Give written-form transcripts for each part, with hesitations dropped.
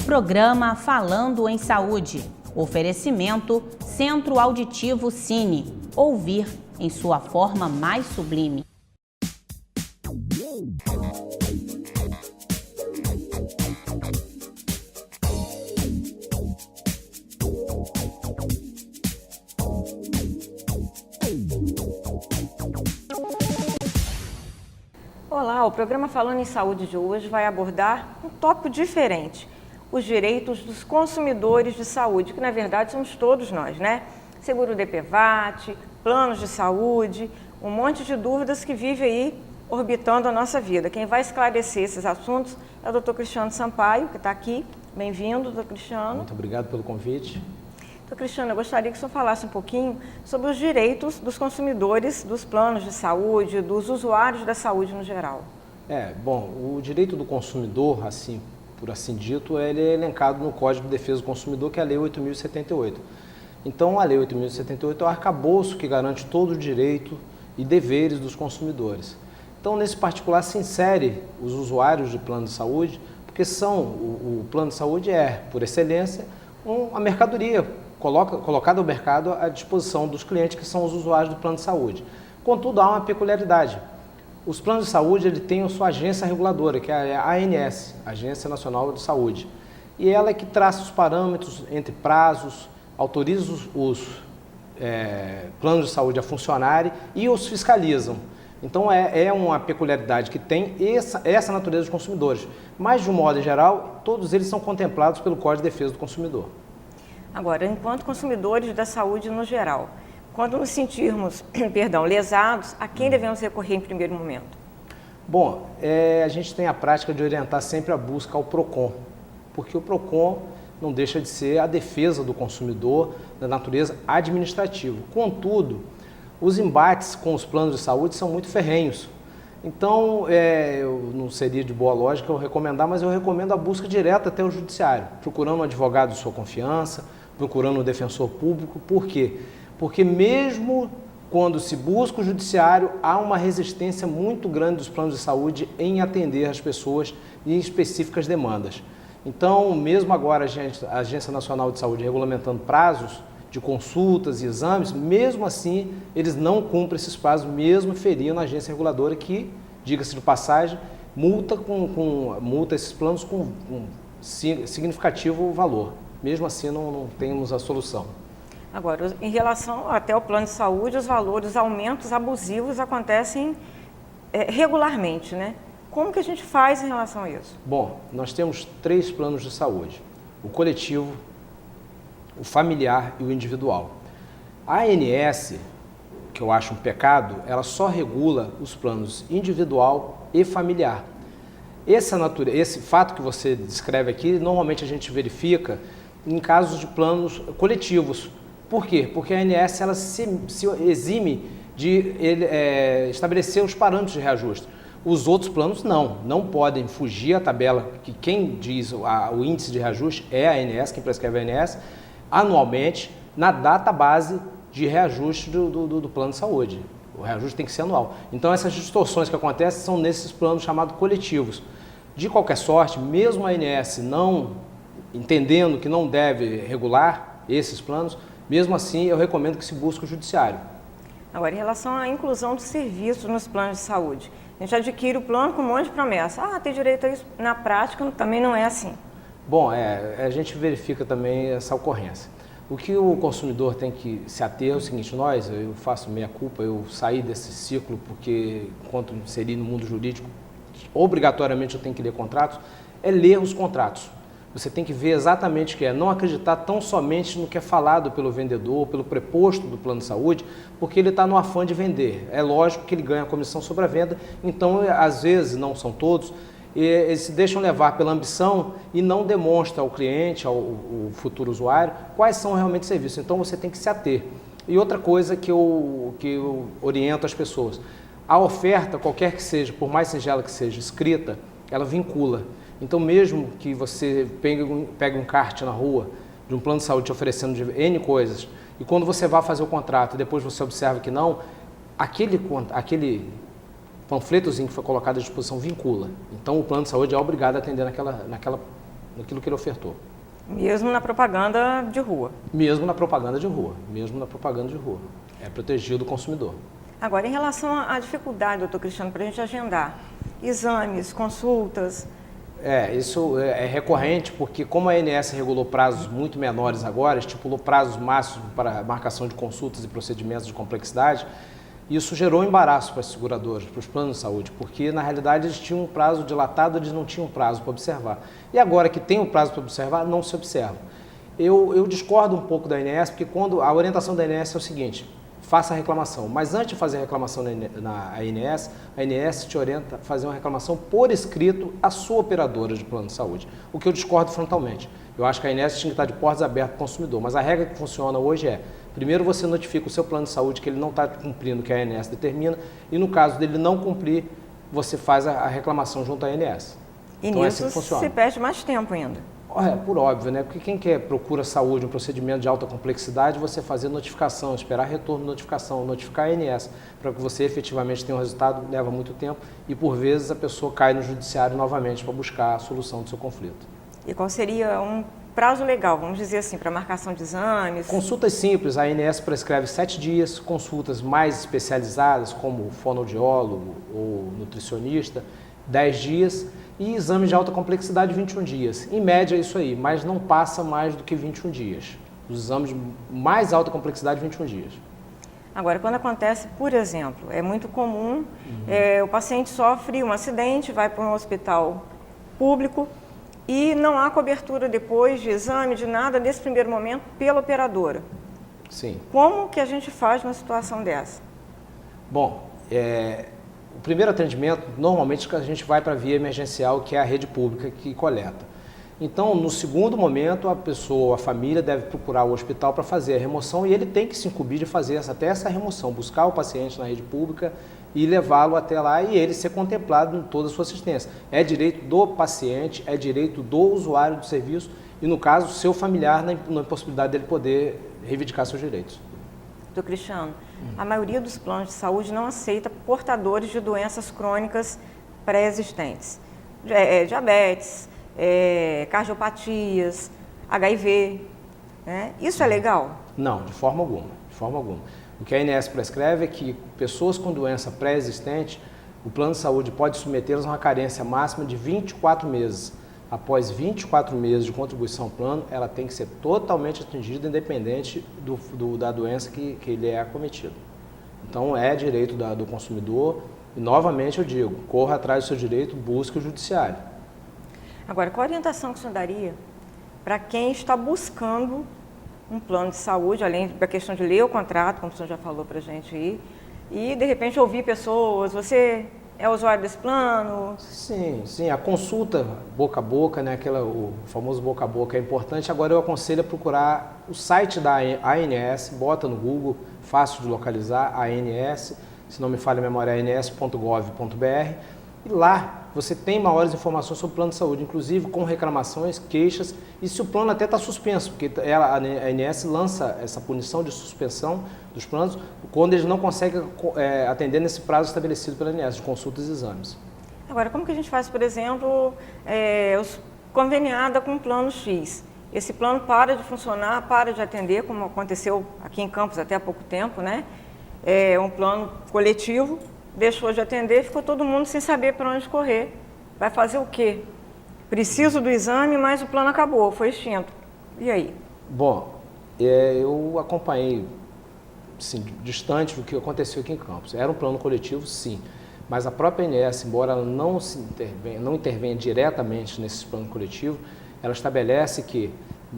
programa Falando em Saúde. Oferecimento Centro Auditivo Cine. Ouvir em sua forma mais sublime. Olá, o programa Falando em Saúde de hoje vai abordar um tópico diferente, os direitos dos consumidores de saúde, que na verdade somos todos nós, né? Seguro DPVAT, planos de saúde, um monte de dúvidas que vive aí orbitando a nossa vida. Quem vai esclarecer esses assuntos é o Dr. Cristiano Sampaio, que está aqui. Bem-vindo, Dr. Cristiano. Muito obrigado pelo convite. Então, Cristiano, eu gostaria que o senhor falasse um pouquinho sobre os direitos dos consumidores dos planos de saúde, dos usuários da saúde no geral. Bom, o direito do consumidor, assim, por assim dito, ele é elencado no Código de Defesa do Consumidor, que é a Lei 8.078. Então, a Lei 8.078 é o arcabouço que garante todo o direito e deveres dos consumidores. Então, nesse particular, se insere os usuários de plano de saúde, porque o plano de saúde é, por excelência, uma mercadoria colocada ao mercado à disposição dos clientes, que são os usuários do plano de saúde. Contudo, há uma peculiaridade. Os planos de saúde têm a sua agência reguladora, que é a ANS, Agência Nacional de Saúde. E ela é que traça os parâmetros entre prazos, autoriza os planos de saúde a funcionarem e os fiscalizam. Então, é uma peculiaridade que tem essa natureza dos consumidores. Mas, de um modo geral, todos eles são contemplados pelo Código de Defesa do Consumidor. Agora, enquanto consumidores da saúde no geral, quando nos sentirmos, lesados, a quem devemos recorrer em primeiro momento? Bom, a gente tem a prática de orientar sempre a busca ao PROCON, porque o PROCON não deixa de ser a defesa do consumidor da natureza administrativa. Contudo, os embates com os planos de saúde são muito ferrenhos. Então, eu não seria de boa lógica eu recomendar, mas eu recomendo a busca direta até o judiciário, procurando um advogado de sua confiança, procurando um defensor público. Por quê? Porque mesmo quando se busca o judiciário, há uma resistência muito grande dos planos de saúde em atender as pessoas em específicas demandas. Então, mesmo agora a Agência Nacional de Saúde regulamentando prazos de consultas e exames, mesmo assim, eles não cumprem esses prazos, mesmo ferindo a agência reguladora que, diga-se de passagem, multa esses planos com um significativo valor. Mesmo assim, não temos a solução. Agora, em relação até ao plano de saúde, os valores, os aumentos abusivos acontecem regularmente, né? Como que a gente faz em relação a isso? Bom, nós temos 3 planos de saúde: o coletivo, o familiar e o individual. A ANS, que eu acho um pecado, ela só regula os planos individual e familiar. Esse fato que você descreve aqui, normalmente a gente verifica em casos de planos coletivos. Por quê? Porque a ANS ela se exime de estabelecer os parâmetros de reajuste. Os outros planos não podem fugir à tabela, que quem diz o índice de reajuste é a ANS, quem prescreve a ANS, anualmente, na data base de reajuste do plano de saúde. O reajuste tem que ser anual. Então, essas distorções que acontecem são nesses planos chamados coletivos. De qualquer sorte, mesmo a ANS não entendendo que não deve regular esses planos, mesmo assim, eu recomendo que se busque o judiciário. Agora, em relação à inclusão de serviços nos planos de saúde, a gente adquire o plano com um monte de promessa. Tem direito a isso. Na prática, também não é assim. Bom, a gente verifica também essa ocorrência. O que o consumidor tem que se ater é o seguinte: eu faço meia culpa, eu saí desse ciclo porque, enquanto inseri no mundo jurídico, obrigatoriamente eu tenho que ler contratos, é ler os contratos. Você tem que ver exatamente o que é, não acreditar tão somente no que é falado pelo vendedor, pelo preposto do plano de saúde, porque ele está no afã de vender. É lógico que ele ganha a comissão sobre a venda, então, às vezes, não são todos, eles se deixam levar pela ambição e não demonstram ao cliente, ao futuro usuário, quais são realmente os serviços. Então, você tem que se ater. E outra coisa que eu oriento as pessoas: a oferta, qualquer que seja, por mais singela que seja, escrita, ela vincula. Então, mesmo que você pegue um kart na rua de um plano de saúde te oferecendo de N coisas, e quando você vai fazer o contrato e depois você observa que não, aquele panfletozinho que foi colocado à disposição vincula. Então, o plano de saúde é obrigado a atender naquilo que ele ofertou. Mesmo na propaganda de rua. Mesmo na propaganda de rua. Mesmo na propaganda de rua. É protegido o consumidor. Agora, em relação à dificuldade, doutor Cristiano, para a gente agendar exames, consultas... Isso é recorrente, porque como a ANS regulou prazos muito menores agora, estipulou prazos máximos para marcação de consultas e procedimentos de complexidade, isso gerou embaraço para as seguradoras, para os planos de saúde, porque na realidade eles tinham um prazo dilatado, eles não tinham prazo para observar. E agora que tem um prazo para observar, não se observa. Eu discordo um pouco da ANS, porque quando a orientação da ANS é o seguinte: faça a reclamação. Mas antes de fazer a reclamação na ANS te orienta a fazer uma reclamação por escrito à sua operadora de plano de saúde, o que eu discordo frontalmente. Eu acho que a ANS tinha que estar de portas abertas para o consumidor, mas a regra que funciona hoje é: primeiro você notifica o seu plano de saúde que ele não está cumprindo o que a ANS determina, e no caso dele não cumprir, você faz a reclamação junto à ANS. E então, nisso é assim que funciona. se perde mais tempo ainda. Por óbvio, né? Porque quem procura saúde, um procedimento de alta complexidade, você fazer notificação, esperar retorno de notificação, notificar a ANS, para que você efetivamente tenha um resultado, leva muito tempo e por vezes a pessoa cai no judiciário novamente para buscar a solução do seu conflito. E qual seria um prazo legal, vamos dizer assim, para marcação de exames? Consultas simples, a ANS prescreve 7 dias, consultas mais especializadas, como fonoaudiólogo ou nutricionista, 10 dias, e exames de alta complexidade, 21 dias. Em média é isso aí, mas não passa mais do que 21 dias. Os exames de mais alta complexidade, 21 dias. Agora, quando acontece, por exemplo, é muito comum, o paciente sofre um acidente, vai para um hospital público e não há cobertura depois de exame, de nada, nesse primeiro momento, pela operadora. Sim. Como que a gente faz numa situação dessa? Bom, o primeiro atendimento, normalmente, a gente vai para a via emergencial, que é a rede pública que coleta. Então, no segundo momento, a pessoa, a família, deve procurar o hospital para fazer a remoção e ele tem que se incumbir de fazer até essa remoção, buscar o paciente na rede pública e levá-lo até lá e ele ser contemplado em toda a sua assistência. É direito do paciente, é direito do usuário do serviço e, no caso, seu familiar, na impossibilidade dele poder reivindicar seus direitos. Doutor Cristiano, a maioria dos planos de saúde não aceita portadores de doenças crônicas pré-existentes. Diabetes, cardiopatias, HIV, né? Isso é legal? Não, de forma alguma, de forma alguma. O que a ANS prescreve é que pessoas com doença pré-existente, o plano de saúde pode submetê-las a uma carência máxima de 24 meses. Após 24 meses de contribuição ao plano, ela tem que ser totalmente atendida, independente da doença que ele é acometido. Então, é direito do consumidor e, novamente, eu digo, corra atrás do seu direito, busque o judiciário. Agora, qual a orientação que o senhor daria para quem está buscando um plano de saúde, além da questão de ler o contrato, como o senhor já falou para a gente aí, e, de repente, ouvir pessoas, você é usuário desse plano? Sim, a consulta boca a boca, né, o famoso boca a boca é importante. Agora eu aconselho a procurar o site da ANS, bota no Google, fácil de localizar, ANS, se não me falha a memória, ans.gov.br, e lá você tem maiores informações sobre o plano de saúde, inclusive com reclamações, queixas, e se o plano até está suspenso, porque a ANS lança essa punição de suspensão dos planos quando eles não conseguem atender nesse prazo estabelecido pela ANS, de consultas e exames. Agora, como que a gente faz, por exemplo, conveniada com um plano X? Esse plano para de funcionar, para de atender, como aconteceu aqui em Campos até há pouco tempo, né? É um plano coletivo, deixou de atender, ficou todo mundo sem saber para onde correr. Vai fazer o quê? Preciso do exame, mas o plano acabou, foi extinto. E aí? Bom, eu acompanhei assim, distante do que aconteceu aqui em Campos. Era um plano coletivo, sim, mas a própria ANS, embora ela não intervenha diretamente nesse plano coletivo, ela estabelece que,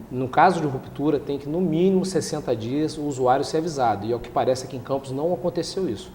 no caso de ruptura, tem que, no mínimo, 60 dias o usuário ser avisado. E, ao que parece, aqui em Campos não aconteceu isso.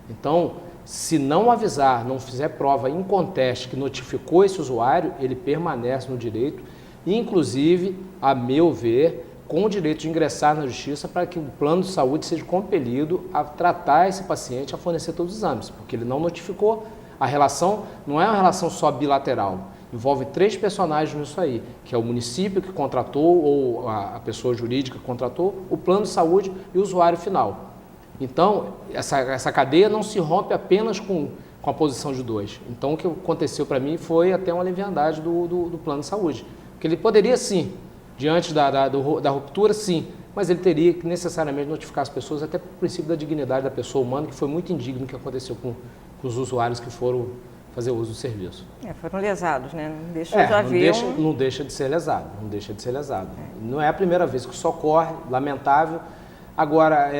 Então, se não avisar, não fizer prova em conteste que notificou esse usuário, ele permanece no direito, inclusive, a meu ver, com o direito de ingressar na justiça para que o plano de saúde seja compelido a tratar esse paciente, a fornecer todos os exames, porque ele não notificou. A relação não é uma relação só bilateral, envolve 3 personagens nisso aí, que é o município que contratou ou a pessoa jurídica que contratou, o plano de saúde e o usuário final. Então, essa cadeia não se rompe apenas com a posição de 2. Então, o que aconteceu para mim foi até uma leviandade do plano de saúde, Porque ele poderia sim, diante da ruptura, sim, mas ele teria que necessariamente notificar as pessoas, até pelo princípio da dignidade da pessoa humana, que foi muito indigno o que aconteceu com os usuários que foram fazer uso do serviço. Foram lesados, né? Não deixa de haver não deixa de ser lesado, não deixa de ser lesado. Não é a primeira vez que isso ocorre, lamentável. Agora,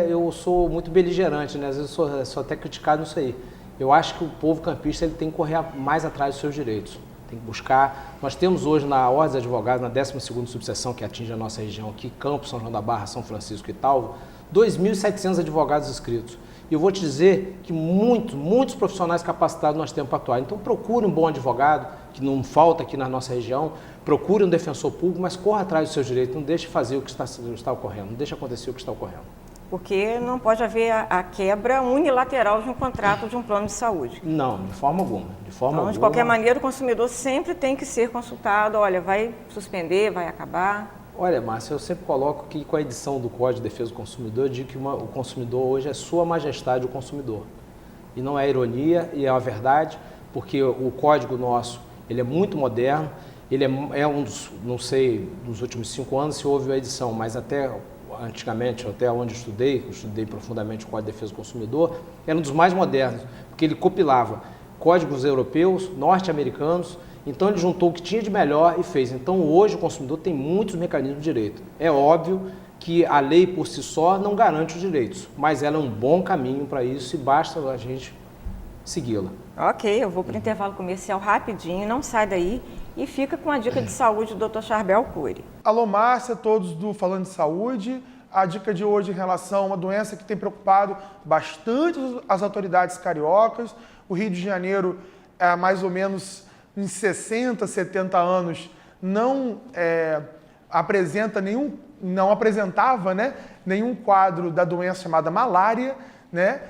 eu sou muito beligerante, né? Às vezes sou até criticado nisso aí. Eu acho que o povo campista ele tem que correr mais atrás dos seus direitos. Tem que buscar. Nós temos hoje na Ordem dos Advogados, na 12ª subseção que atinge a nossa região aqui, Campos, São João da Barra, São Francisco e Talvo, 2.700 advogados inscritos. E eu vou te dizer que muitos profissionais capacitados nós temos para atuar. Então procure um bom advogado, que não falta aqui na nossa região, procure um defensor público, mas corra atrás dos seus direitos, não deixe fazer o que está ocorrendo, não deixe acontecer o que está ocorrendo. Porque não pode haver a quebra unilateral de um contrato de um plano de saúde. Não, de forma alguma. De qualquer maneira, o consumidor sempre tem que ser consultado, olha, vai suspender, vai acabar. Olha, Márcia, eu sempre coloco que com a edição do Código de Defesa do Consumidor, eu digo que o consumidor hoje é Sua Majestade o consumidor. E não é ironia, e é a verdade, porque o código nosso, ele é muito moderno, ele é um dos, não sei, nos últimos 5 anos se houve a edição, mas até antigamente, até onde eu estudei profundamente o Código de Defesa do Consumidor, era um dos mais modernos, porque ele compilava códigos europeus, norte-americanos. Então ele juntou o que tinha de melhor e fez. Então hoje o consumidor tem muitos mecanismos de direito. É óbvio que a lei por si só não garante os direitos, mas ela é um bom caminho para isso e basta a gente segui-la. Ok, eu vou para o intervalo comercial rapidinho, não sai daí e fica com a dica de saúde do Dr. Charbel Cury. Alô, Márcia, todos do Falando de Saúde. A dica de hoje em relação a uma doença que tem preocupado bastante as autoridades cariocas. O Rio de Janeiro é mais ou menos em 60, 70 anos, não apresentava, né, nenhum quadro da doença chamada malária, né?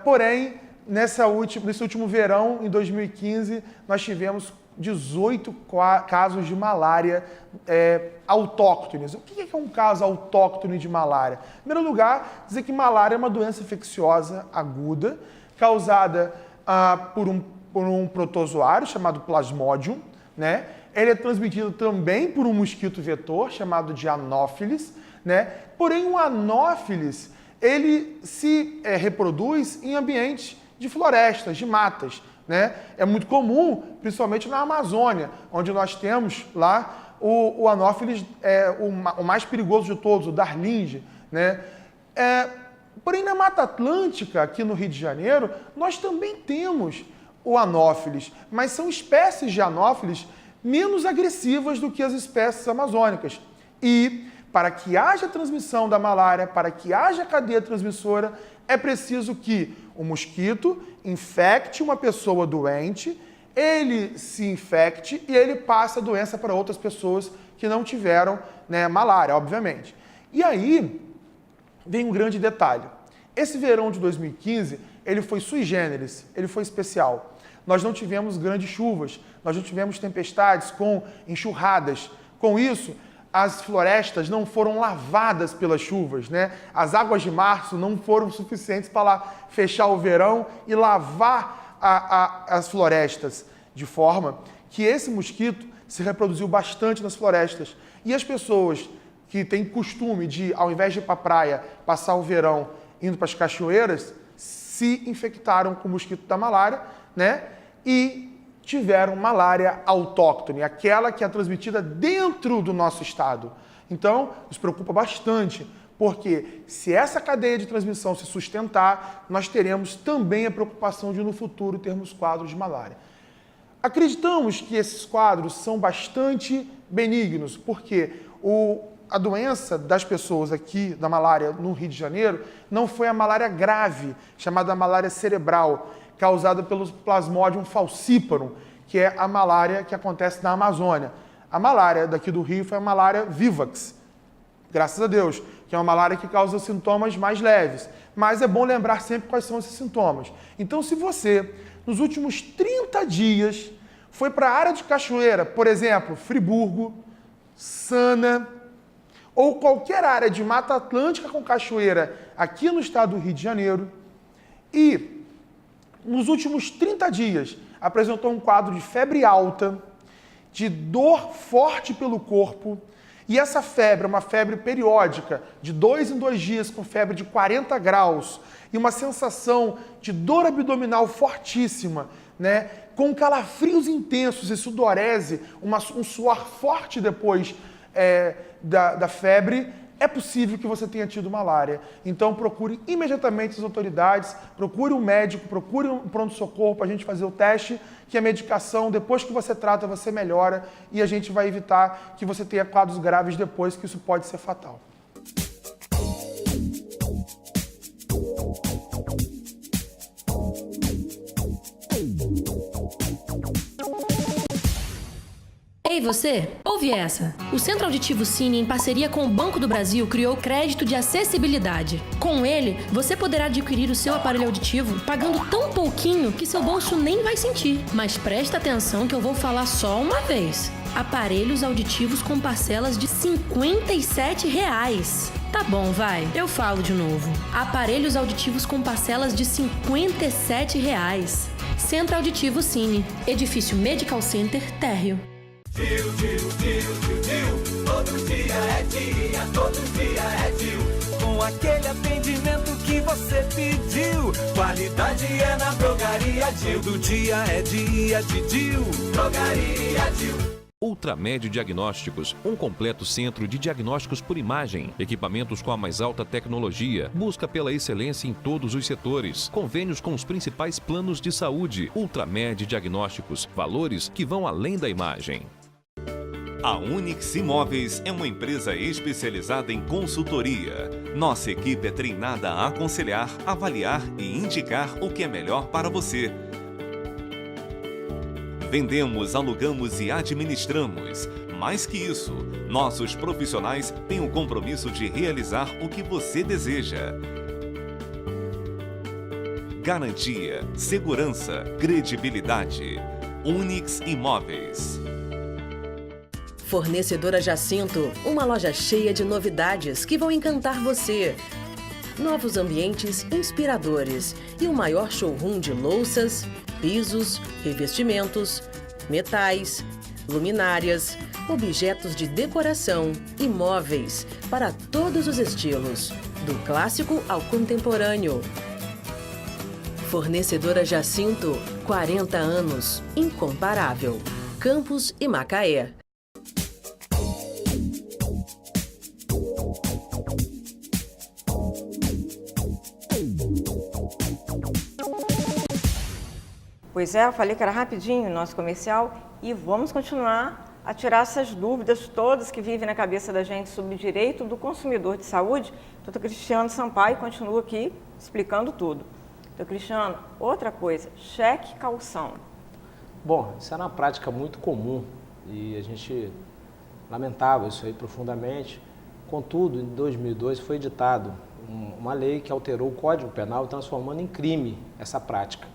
Porém, nesse último verão, em 2015, nós tivemos 18 casos de malária autóctones. O que é um caso autóctone de malária? Em primeiro lugar, dizer que malária é uma doença infecciosa aguda, causada por um protozoário chamado Plasmodium, né? Ele é transmitido também por um mosquito vetor chamado de Anopheles, né? Porém, o Anopheles, ele se reproduz em ambientes de florestas, de matas, né? É muito comum, principalmente na Amazônia, onde nós temos lá o Anopheles, o mais perigoso de todos, o Darlinge, né? Porém, na Mata Atlântica, aqui no Rio de Janeiro, nós também temos o Anopheles, mas são espécies de Anopheles menos agressivas do que as espécies amazônicas. E para que haja transmissão da malária, para que haja cadeia transmissora, é preciso que o mosquito infecte uma pessoa doente, ele se infecte e ele passe a doença para outras pessoas que não tiveram, né, malária, obviamente. E aí vem um grande detalhe. Esse verão de 2015, ele foi sui generis, ele foi especial. Nós não tivemos grandes chuvas, nós não tivemos tempestades com enxurradas. Com isso, as florestas não foram lavadas pelas chuvas, né? As águas de março não foram suficientes para lá fechar o verão e lavar as florestas, de forma que esse mosquito se reproduziu bastante nas florestas. E as pessoas que têm costume de, ao invés de ir para a praia, passar o verão indo para as cachoeiras, se infectaram com o mosquito da malária, né? E tiveram malária autóctone, aquela que é transmitida dentro do nosso estado. Então, nos preocupa bastante, porque se essa cadeia de transmissão se sustentar, nós teremos também a preocupação de, no futuro, termos quadros de malária. Acreditamos que esses quadros são bastante benignos, porque a doença das pessoas aqui, da malária no Rio de Janeiro, não foi a malária grave, chamada malária cerebral, causada pelo Plasmodium falciparum, que é a malária que acontece na Amazônia. A malária daqui do Rio foi a malária vivax, graças a Deus, que é uma malária que causa sintomas mais leves. Mas é bom lembrar sempre quais são esses sintomas. Então, se você, nos últimos 30 dias, foi para a área de cachoeira, por exemplo, Friburgo, Sana, ou qualquer área de Mata Atlântica com cachoeira aqui no estado do Rio de Janeiro, e nos últimos 30 dias apresentou um quadro de febre alta de dor forte pelo corpo, e essa febre é uma febre periódica, de 2 em 2 dias, com febre de 40 graus, e uma sensação de dor abdominal fortíssima, né? Com calafrios intensos e sudorese, um suor forte depois da febre, é possível que você tenha tido malária. Então procure imediatamente as autoridades, procure um médico, procure um pronto-socorro para a gente fazer o teste, que a medicação, depois que você trata, você melhora e a gente vai evitar que você tenha quadros graves depois, que isso pode ser fatal. Ei você, ouve essa! O Centro Auditivo Cine, em parceria com o Banco do Brasil, criou o crédito de acessibilidade. Com ele, você poderá adquirir o seu aparelho auditivo pagando tão pouquinho que seu bolso nem vai sentir. Mas presta atenção que eu vou falar só uma vez. Aparelhos auditivos com parcelas de R$ 57. Tá bom, vai, eu falo de novo. Aparelhos auditivos com parcelas de R$ 57. Centro Auditivo Cine, Edifício Medical Center, Térreo. Todo dia é dia, todo dia é Dil. Com aquele atendimento que você pediu. Qualidade é na Drogaria Dil. Do dia é dia de Dil. Drogaria Dil. Ultramed Diagnósticos, um completo centro de diagnósticos por imagem, equipamentos com a mais alta tecnologia, busca pela excelência em todos os setores, convênios com os principais planos de saúde. Ultramed Diagnósticos, valores que vão além da imagem. A Unix Imóveis é uma empresa especializada em consultoria. Nossa equipe é treinada a aconselhar, avaliar e indicar o que é melhor para você. Vendemos, alugamos e administramos. Mais que isso, nossos profissionais têm o compromisso de realizar o que você deseja. Garantia, segurança, credibilidade. Unix Imóveis. Fornecedora Jacinto, uma loja cheia de novidades que vão encantar você. Novos ambientes inspiradores e o maior showroom de louças, pisos, revestimentos, metais, luminárias, objetos de decoração e móveis para todos os estilos, do clássico ao contemporâneo. Fornecedora Jacinto, 40 anos, incomparável. Campos e Macaé. Pois é, eu falei que era rapidinho o nosso comercial e vamos continuar a tirar essas dúvidas todas que vivem na cabeça da gente sobre o direito do consumidor de saúde. Doutor Cristiano Sampaio continua aqui explicando tudo. Doutor Cristiano, outra coisa, cheque caução. Bom, isso era uma prática muito comum e a gente lamentava isso aí profundamente. Contudo, em 2002 foi editado uma lei que alterou o Código Penal, transformando em crime essa prática.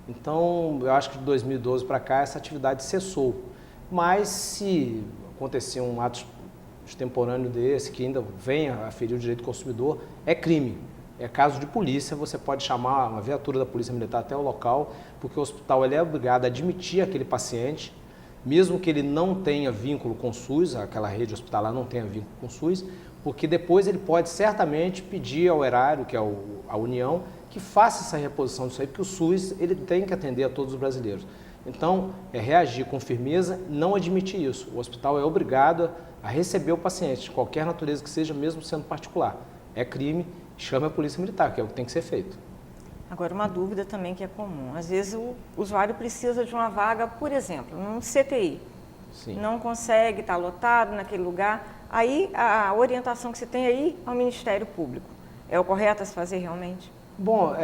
Então, eu acho que de 2012 para cá essa atividade cessou. Mas se acontecer um ato extemporâneo desse, que ainda venha a ferir o direito do consumidor, é crime. É caso de polícia, você pode chamar uma viatura da Polícia Militar até o local, porque o hospital ele é obrigado a admitir aquele paciente, mesmo que ele não tenha vínculo com o SUS, aquela rede hospitalar não tenha vínculo com o SUS, porque depois ele pode certamente pedir ao erário, que é a União, que faça essa reposição disso aí, porque o SUS ele tem que atender a todos os brasileiros. Então, é reagir com firmeza, não admitir isso. O hospital é obrigado a receber o paciente, de qualquer natureza que seja, mesmo sendo particular. É crime, chame a Polícia Militar, que é o que tem que ser feito. Agora, uma dúvida também que é comum. Às vezes o usuário precisa de uma vaga, por exemplo, num CTI. Sim. Não consegue, está lotado naquele lugar. Aí, a orientação que você tem aí ao Ministério Público. É o correto a se fazer realmente? Bom,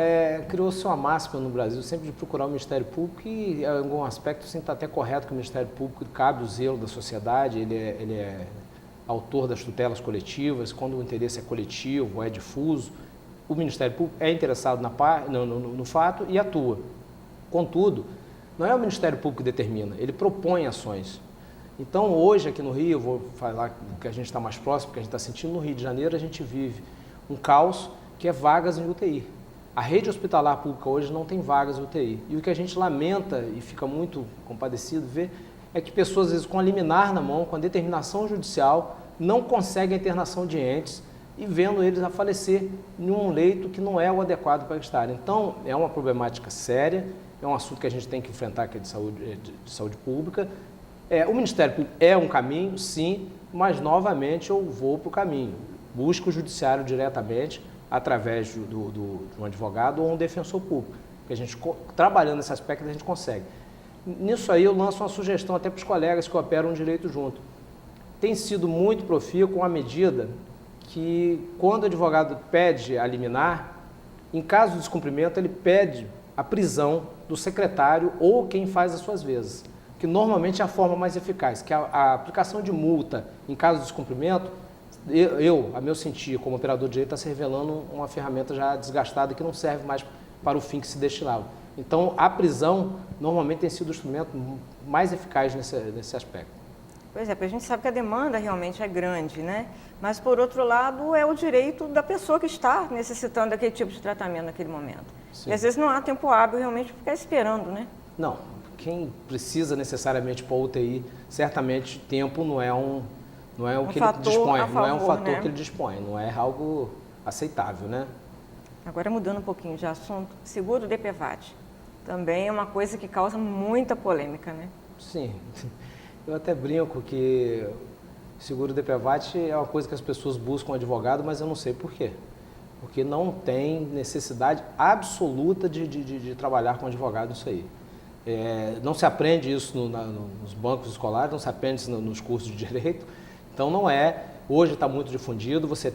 criou-se uma máxima no Brasil sempre de procurar o Ministério Público e, em algum aspecto, sim, está até correto que o Ministério Público cabe o zelo da sociedade, ele é autor das tutelas coletivas, quando o interesse é coletivo, é difuso, o Ministério Público é interessado no fato e atua. Contudo, não é o Ministério Público que determina, ele propõe ações. Então, hoje, aqui no Rio, eu vou falar que a gente está mais próximo, porque a gente está sentindo no Rio de Janeiro, a gente vive um caos que é vagas em UTI. A rede hospitalar pública hoje não tem vagas em UTI. E o que a gente lamenta e fica muito compadecido ver é que pessoas, às vezes, com a liminar na mão, com a determinação judicial, não conseguem a internação de entes e vendo eles a falecer em um leito que não é o adequado para estar. Então, é uma problemática séria, é um assunto que a gente tem que enfrentar, que é de saúde pública. O Ministério Público é um caminho, sim, mas, novamente, eu vou para o caminho. Busco o judiciário diretamente, através de um advogado ou um defensor público. Que a gente, trabalhando nesse aspecto, a gente consegue. Nisso aí, eu lanço uma sugestão até para os colegas que operam direito junto. Tem sido muito profícuo uma medida que, quando o advogado pede a liminar, em caso de descumprimento, ele pede a prisão do secretário ou quem faz as suas vezes, que normalmente é a forma mais eficaz, que a aplicação de multa em caso de descumprimento, a meu sentir, como operador de direito, está se revelando uma ferramenta já desgastada que não serve mais para o fim que se destinava. Então, a prisão normalmente tem sido o instrumento mais eficaz nesse aspecto. Pois é, porque a gente sabe que a demanda realmente é grande, né? Mas, por outro lado, é o direito da pessoa que está necessitando daquele tipo de tratamento naquele momento. Sim. E, às vezes, não há tempo hábil realmente para ficar esperando, né? Não. Quem precisa necessariamente para UTI, certamente tempo não é o que ele dispõe, não é um fator, né, que ele dispõe, não é algo aceitável, né? Agora, mudando um pouquinho de assunto, seguro DPVAT também é uma coisa que causa muita polêmica, né? Sim. Eu até brinco que seguro DPVAT é uma coisa que as pessoas buscam advogado, mas eu não sei por quê. Porque não tem necessidade absoluta de trabalhar com advogado isso aí. Não se aprende isso nos bancos escolares, não se aprende isso nos cursos de direito. Então não é. Hoje está muito difundido, você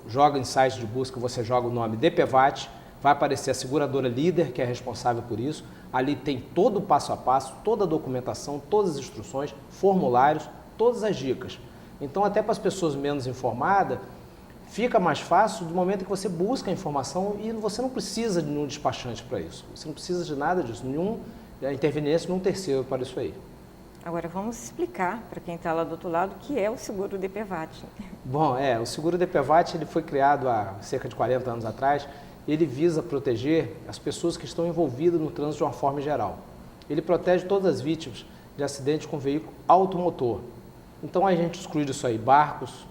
joga em sites de busca, você joga o nome DPVAT, vai aparecer a seguradora líder, que é responsável por isso. Ali tem todo o passo a passo, toda a documentação, todas as instruções, formulários, todas as dicas. Então, até para as pessoas menos informadas, fica mais fácil do momento que você busca a informação e você não precisa de um despachante para isso. Você não precisa de nada disso, interveniência de um terceiro para isso aí. Agora, vamos explicar para quem está lá do outro lado o que é o seguro DPVAT. Bom, o seguro DPVAT ele foi criado há cerca de 40 anos atrás. Ele visa proteger as pessoas que estão envolvidas no trânsito de uma forma geral. Ele protege todas as vítimas de acidentes com veículo automotor. Então a gente exclui disso aí barcos,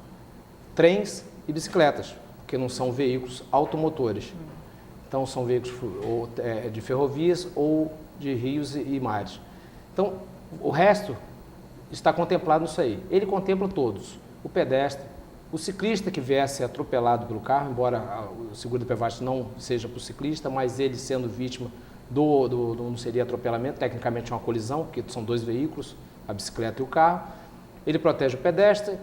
trens e bicicletas, porque não são veículos automotores. Então são veículos de ferrovias ou de rios e mares. Então o resto está contemplado nisso aí. Ele contempla todos: o pedestre, o ciclista que vier a ser atropelado pelo carro, embora o seguro DPVAT não seja para o ciclista, mas ele sendo vítima não seria atropelamento, tecnicamente é uma colisão, porque são dois veículos, a bicicleta e o carro. Ele protege o pedestre,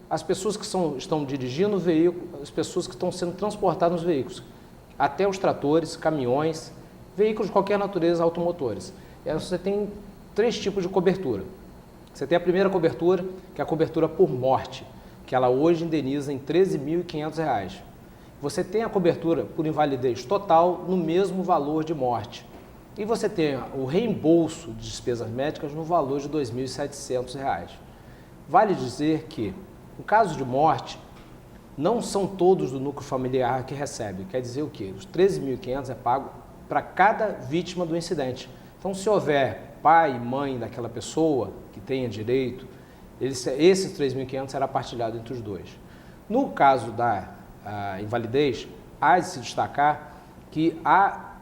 as pessoas que estão dirigindo o veículo, as pessoas que estão sendo transportadas nos veículos, até os tratores, caminhões, veículos de qualquer natureza, automotores. Você tem 3 tipos de cobertura. Você tem a primeira cobertura, que é a cobertura por morte, que ela hoje indeniza em R$ 13.500. Você tem a cobertura por invalidez total no mesmo valor de morte. E você tem o reembolso de despesas médicas no valor de R$ 2.700. Vale dizer que, no caso de morte, não são todos do núcleo familiar que recebem. Quer dizer o quê? Os R$ 13.500 é pago para cada vítima do incidente. Então, se houver pai e mãe daquela pessoa que tenha direito, esses 3.500 será partilhado entre os dois. No caso da invalidez, há de se destacar que há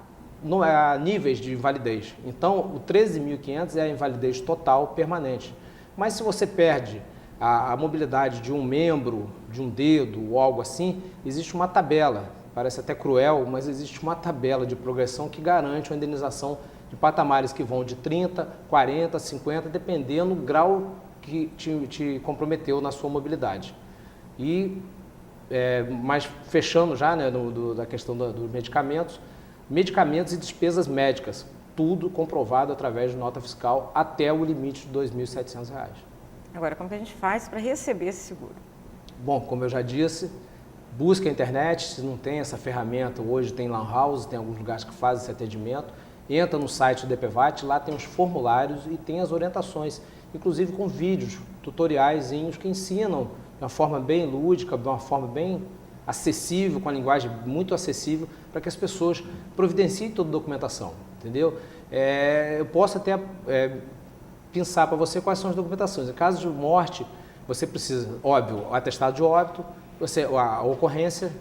níveis de invalidez. Então, o 13.500 é a invalidez total permanente. Mas se você perde a mobilidade de um membro, de um dedo ou algo assim, existe uma tabela, parece até cruel, mas existe uma tabela de progressão que garante uma indenização de patamares que vão de 30, 40, 50, dependendo do grau que te comprometeu na sua mobilidade. Mas fechando já, né, da questão dos medicamentos e despesas médicas, tudo comprovado através de nota fiscal até o limite de R$ 2.700. Agora, como que a gente faz para receber esse seguro? Bom, como eu já disse, busca a internet, se não tem essa ferramenta, hoje tem lan house, tem alguns lugares que fazem esse atendimento, entra no site do DPVAT, lá tem os formulários e tem as orientações, inclusive com vídeos, tutoriaizinhos que ensinam de uma forma bem lúdica, de uma forma bem acessível, com a linguagem muito acessível, para que as pessoas providenciem toda a documentação, entendeu? Eu posso até pensar para você quais são as documentações. Em caso de morte, você precisa, óbvio, o atestado de óbito, a ocorrência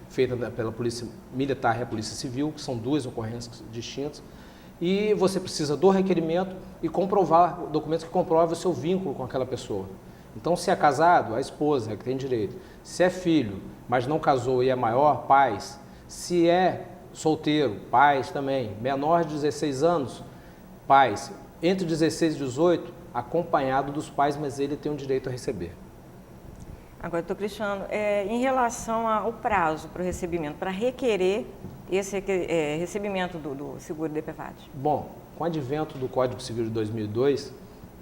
feita pela Polícia Militar e a Polícia Civil, que são duas ocorrências distintas, e você precisa do requerimento e comprovar, documentos que comprovam o seu vínculo com aquela pessoa. Então, se é casado, a esposa que tem direito. Se é filho, mas não casou e é maior, pais. Se é solteiro, pais também. Menor de 16 anos, pais. Entre 16 e 18, acompanhado dos pais, mas ele tem um direito a receber. Agora, doutor Cristiano, em relação ao prazo para o recebimento, para requerer esse recebimento do seguro DPVAT? Bom, com o advento do Código Civil de 2002,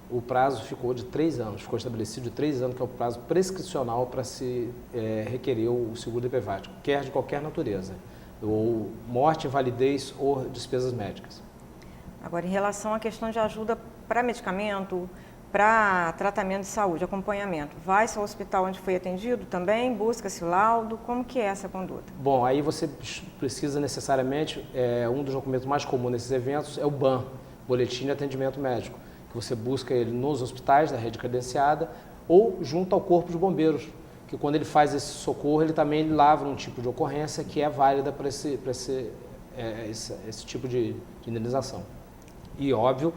o prazo ficou de 3 anos, ficou estabelecido de 3 anos, que é o prazo prescricional para se requerer o seguro DPVAT, quer de qualquer natureza, ou morte, invalidez ou despesas médicas. Agora, em relação à questão de ajuda para medicamento, para tratamento de saúde, acompanhamento, vai-se ao hospital onde foi atendido também, busca-se laudo, como que é essa conduta? Bom, aí você precisa necessariamente, um dos documentos mais comuns nesses eventos é o BAN, Boletim de Atendimento Médico, que você busca ele nos hospitais da rede credenciada ou junto ao Corpo de Bombeiros, que quando ele faz esse socorro, ele também lavra um tipo de ocorrência que é válida para esse tipo de indenização. E, óbvio,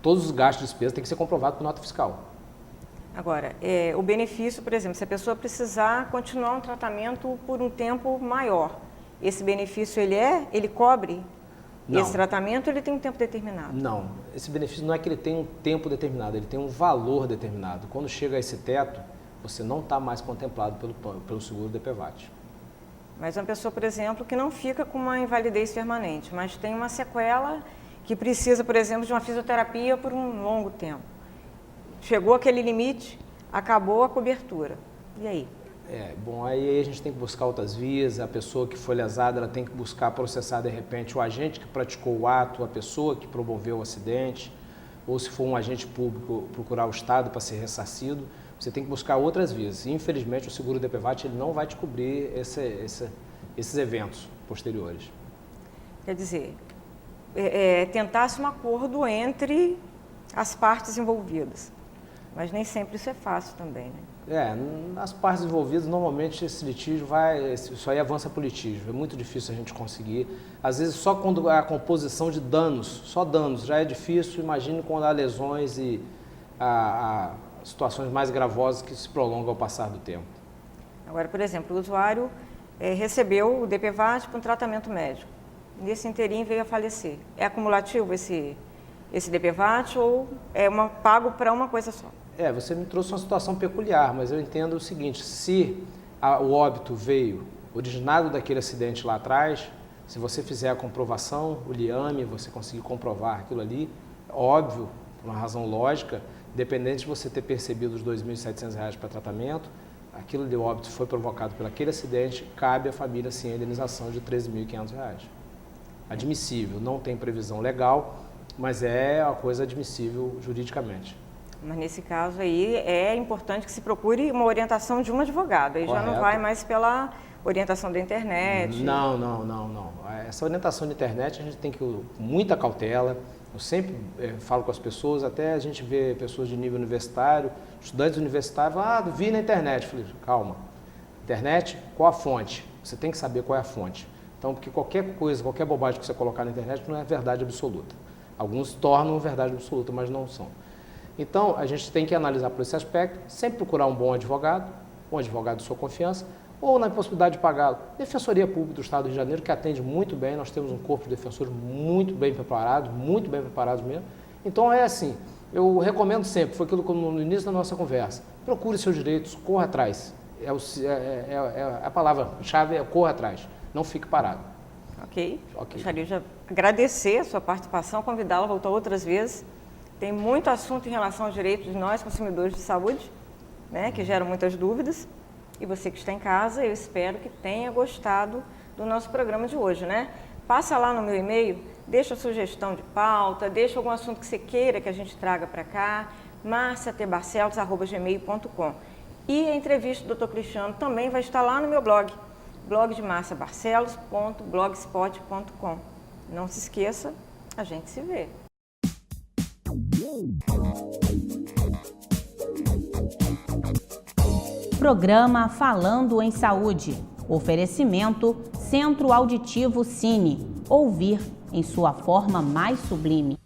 todos os gastos de despesa têm que ser comprovados por nota fiscal. Agora, o benefício, por exemplo, se a pessoa precisar continuar um tratamento por um tempo maior, esse benefício ele cobre Não. esse tratamento ou ele tem um tempo determinado? Não, esse benefício não é que ele tem um tempo determinado, ele tem um valor determinado. Quando chega a esse teto, você não está mais contemplado pelo seguro DPVAT. Mas uma pessoa, por exemplo, que não fica com uma invalidez permanente, mas tem uma sequela que precisa, por exemplo, de uma fisioterapia por um longo tempo. Chegou aquele limite, acabou a cobertura. E aí? Bom, aí a gente tem que buscar outras vias, a pessoa que foi lesada, ela tem que buscar processar de repente o agente que praticou o ato, a pessoa que promoveu o acidente, ou se for um agente público, procurar o Estado para ser ressarcido, você tem que buscar outras vias. Infelizmente, o seguro DPVAT ele não vai te cobrir esses eventos posteriores. Quer dizer, tentar-se um acordo entre as partes envolvidas. Mas nem sempre isso é fácil também, né? Nas partes envolvidas, normalmente esse litígio isso aí avança para o litígio. É muito difícil a gente conseguir. Às vezes, só quando a composição de danos, só danos, já é difícil. Imagine quando há lesões e situações mais gravosas que se prolongam ao passar do tempo. Agora, por exemplo, o usuário recebeu o DPVAT para um tratamento médico. Nesse inteirinho veio a falecer. É acumulativo esse DPVAT ou é pago para uma coisa só? Você me trouxe uma situação peculiar, mas eu entendo o seguinte, se o óbito veio originado daquele acidente lá atrás, se você fizer a comprovação, o liame, você conseguir comprovar aquilo ali, óbvio, por uma razão lógica, independente de você ter percebido os R$ 2.700 para tratamento, aquilo de óbito foi provocado por aquele acidente, cabe à família sim a indenização de R$ 13.500. Admissível, não tem previsão legal, mas é uma coisa admissível juridicamente. Mas nesse caso aí é importante que se procure uma orientação de um advogado, aí Correto. Já não vai mais pela orientação da internet. Não. Essa orientação da internet a gente tem que ir com muita cautela. Eu sempre falo com as pessoas, até a gente vê pessoas de nível universitário, estudantes universitários, vi na internet. Eu falei, calma, internet, qual a fonte? Você tem que saber qual é a fonte. Então, porque qualquer coisa, qualquer bobagem que você colocar na internet não é verdade absoluta. Alguns tornam verdade absoluta, mas não são. Então, a gente tem que analisar por esse aspecto, sempre procurar um bom advogado de sua confiança, ou na possibilidade de pagá-lo. Defensoria Pública do Estado do Rio de Janeiro, que atende muito bem, nós temos um corpo de defensores muito bem preparados mesmo. Então, é assim, eu recomendo sempre, foi aquilo como no início da nossa conversa, procure seus direitos, corra atrás. A palavra-chave é corra atrás, não fique parado. Ok. Gostaria de agradecer a sua participação, convidá-la a voltar outras vezes. Tem muito assunto em relação aos direitos de nós, consumidores de saúde, né, que geram muitas dúvidas. E você que está em casa, eu espero que tenha gostado do nosso programa de hoje, né? Passa lá no meu e-mail, deixa a sugestão de pauta, deixa algum assunto que você queira que a gente traga para cá, marciatebarcelos@gmail.com. E a entrevista do Dr. Cristiano também vai estar lá no meu blog, blogdemarciabarcelos.blogspot.com. Não se esqueça, a gente se vê. Programa Falando em Saúde. Oferecimento Centro Auditivo Cine. Ouvir em sua forma mais sublime.